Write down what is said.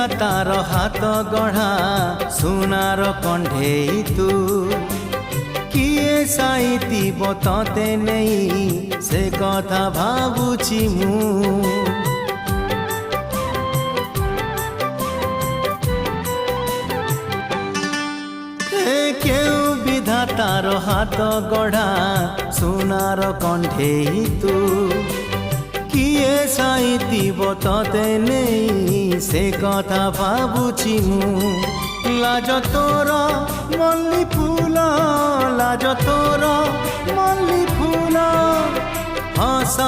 ବିଧାତାର ହାତ ଗଢ଼ା ସୁନାର କଣ୍ଢେଇ ତୁ କିଏ ସାଇତିବ ତତେ ନେଇ ସେ କଥା ଭାବୁଛି ମୁଁ। କେଉଁ ବିଧାତାର ହାତ ଗଢ଼ା ସୁନାର କଣ୍ଢେଇ ତୁ କିଏ ସାଇତିବ ତତେ ନେଇ ସେ କଥା ଭାବୁଛି ମୁଁ। ଲାଜ ତୋର ମଲ୍ଲି ଫୁଲ ଲାଜ ତୋର ମଲ୍ଲି ଫୁଲ ହସ